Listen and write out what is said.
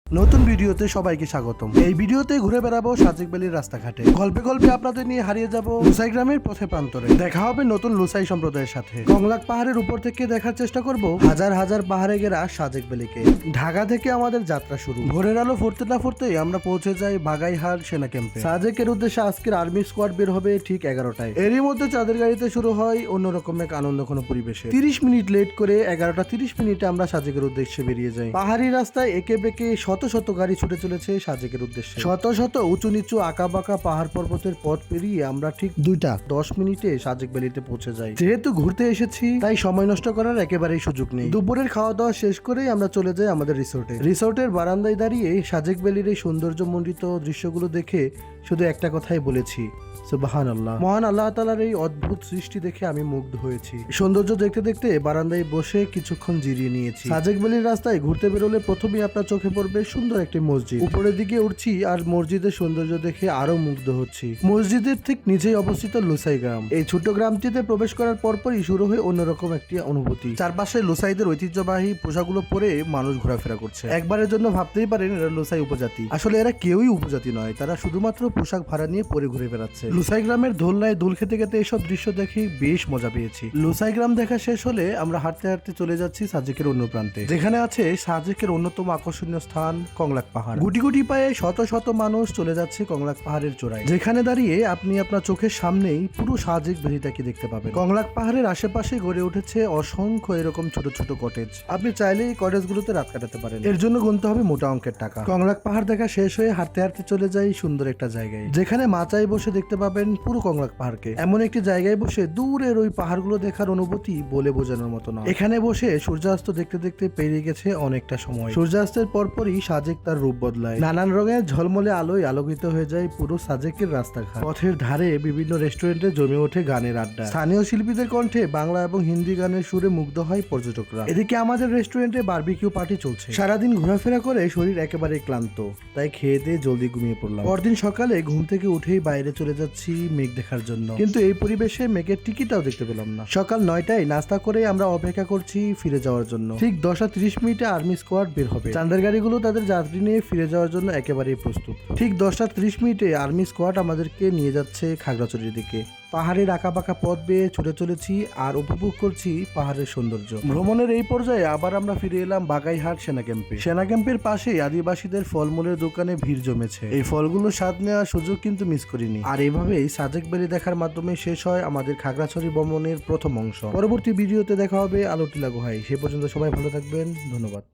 নতুন ভিডিওতে সবাইকে স্বাগতম। এই ভিডিওতে ঘুরে বেড়াবো সাজেক ভ্যালির রাস্তাঘাটে, গল্পে গল্পে আপনাদের নিয়ে হারিয়ে যাব লুসাই গ্রামের পথে প্রান্তরে। দেখা হবে নতুন লুসাই সম্প্রদায়ের সাথে। কংলাক পাহাড়ের উপর থেকে দেখার চেষ্টা করব হাজার হাজার পাহাড়ে ঘেরা সাজেক ভ্যালিকে। ঢাকা থেকে আমাদের যাত্রা শুরু। ভোরের আলো ফুটতে না ফুটতেই আমরা পৌঁছে যাই বাগাইহাট সেনা ক্যাম্পে। সাজেকের উদ্দেশ্যে আজকের আর্মি স্কোয়াড বের হবে ঠিক 11টায়। এরই মধ্যে চাঁদের গাড়িতে শুরু হয় অন্যরকম এক আনন্দঘন পরিবেশে। 30 মিনিট লেট করে 11টা 30 মিনিটে আমরা সাজেকের উদ্দেশ্যে বেরিয়ে যাই। পাহাড়ি রাস্তায় একে বেঁকে শত শত গাড়ি ছুটে চলেছে সাজেকের উদ্দেশ্যে। শত শত উঁচু নিচু আঁকা বাঁকা পাহাড় পর্বতের পথ পেরিয়ে আমরা ঠিক 2টা 10 মিনিটে সাজেক ভ্যালিতে পৌঁছে যাই। যেহেতু ঘুরতে এসেছি তাই সময় নষ্ট করার একেবারেই সুযোগ নেই। দুপুরের খাওয়া দাওয়া শেষ করেই আমরা চলে যাই আমাদের রিসোর্টের বারান্দায় দাঁড়িয়ে সাজেক ভ্যালির এই সৌন্দর্যমণ্ডিত দৃশ্যগুলো দেখে শুধু একটা কথাই বলেছি, সুবহানাল্লাহ। মহান আল্লাহ তাআলার এই অদ্ভুত সৃষ্টি দেখে আমি মুগ্ধ হয়েছি। সৌন্দর্য দেখতে দেখতে বারান্দায় বসে কিছুক্ষণ জিরিয়ে নিয়েছি। সাজেক ভ্যালির রাস্তায় ঘুরতে বেরোলে প্রথমেই আপনার চোখে পড়বে সুন্দর একটি মসজিদ। উপরের দিকে উঠছি আর মসজিদের সৌন্দর্য দেখে আরো মুগ্ধ হচ্ছি। মসজিদের ঠিক নিচেই অবস্থিত লুসাই গ্রাম। এই ছোট্ট গ্রামটিতে প্রবেশ করার পরপরই শুরু হয় অন্যরকম একটি অনুভূতি। চারপাশে লুসাইদের ঐতিহ্যবাহী পোশাকগুলো পরে মানুষ ঘোরাফেরা করছে। একবারের জন্য ভাবতেই পারেন এরা লুসাই উপজাতি। আসলে এরা কেউই উপজাতি নয়, তারা শুধুমাত্র পোশাক ভাড়া নিয়ে পরে ঘুরে বেড়াচ্ছে। লুসাই গ্রামের দোলনায় দোল খেতে খেতে এসব দৃশ্য দেখে বেশ মজা পেয়েছি। লুসাই গ্রাম দেখা শেষ হলে আমরা হাঁটতে হাঁটতে চলে যাচ্ছি সাজেকের অন্য প্রান্তে, যেখানে আছে সাজেকের অন্যতম আকর্ষণীয় স্থান কংলাক পাহাড়। গুটি গুটি পায়ে শত শত মানুষ চলে যাচ্ছে কংলাক পাহাড়ের চূড়ায়, যেখানে দাঁড়িয়ে আপনি আপনার চোখের সামনেই পুরো সাজেক ভ্যালিটাকে দেখতে পাবেন। কংলাক পাহাড়ের আশেপাশে গড়ে উঠেছে অসংখ্য এরকম ছোট ছোট কটেজ। আপনি চাইলে এই কটেজগুলোতে রাত কাটাতে পারেন। এর জন্য গুনতে হবে মোটা অঙ্কের টাকা। কংলাক পাহাড় দেখা শেষ হয়ে হাঁটতে হাঁটতে চলে যাই সুন্দর একটা জায়গায়, যেখানে মাচায় বসে দেখতে পাবেন পুরো কংলাক পাহাড়কে। এমন একটি জায়গায় বসে দূরের ওই পাহাড়গুলো দেখার অনুভূতি বলে বোঝানোর মতো না। এখানে বসে সূর্যাস্ত দেখতে দেখতে পেরিয়ে গেছে অনেকটা সময়। সূর্যাস্তের পরপরই সাজেক তার রূপ বদলায়। নানান রঙের ঝলমলে আলোয় আলোকিত হয়ে যায় পুরো সাজেকের রাস্তাঘাট। পথের ধারে বিভিন্ন রেস্টুরেন্টে জমে ওঠে গানের আড্ডা। স্থানীয় শিল্পীদের কণ্ঠে বাংলা এবং হিন্দি গানের সুরে মুগ্ধ হয় পর্যটকরা। এদিকে আমাদের রেস্টুরেন্টে বারবিকিউ পার্টি চলছে। সারাদিন ঘোরাফেরা করে শরীর একেবারে ক্লান্ত, তাই খেয়ে দিয়ে জলদি ঘুমিয়ে পড়লাম। পরদিন সকালে ঘুম থেকে উঠেই বাইরে চলে যাচ্ছি মেঘ দেখার জন্য, কিন্তু এই পরিবেশে মেঘের টিকিটাও দেখতে পেলাম না। সকাল 9টায় নাস্তা করে আমরা অপেক্ষা করছি ফিরে যাওয়ার জন্য। ঠিক 10টা 30 মিনিটে আর্মি স্কোয়াড বের হবে। চাঁদের গাড়িগুলো তাদের যাত্রী নিয়ে ফিরে যাওয়ার জন্য একেবারেই প্রস্তুত। ঠিক 10টা 30 মিনিটে আর্মি স্কোয়াড আমাদেরকে নিয়ে যাচ্ছে খাগড়াছড়ির দিকে। পাহাড়ের আঁকাবাঁকা পথ বেয়ে ছুটে চলেছি আর উপভোগ করছি পাহাড়ের সৌন্দর্য। ভ্রমণের এই পর্যায়ে আবার আমরা ফিরে এলাম বাগাইহাট সেনা ক্যাম্পে। সেনা ক্যাম্পের পাশে আদিবাসীদের ফলমূলের দোকানে ভিড় জমেছে। এই ফলগুলো স্বাদ নেওয়ার সুযোগ কিন্তু মিস করিনি। আর এইভাবেই সাজেক ভ্যালি দেখার মাধ্যমে শেষ হয় আমাদের খাগড়াছড়ি ভ্রমণের প্রথম অংশ। পরবর্তী ভিডিওতে দেখা হবে আলোটিলা গুহায়। সে পর্যন্ত সবাই ভালো থাকবেন, ধন্যবাদ।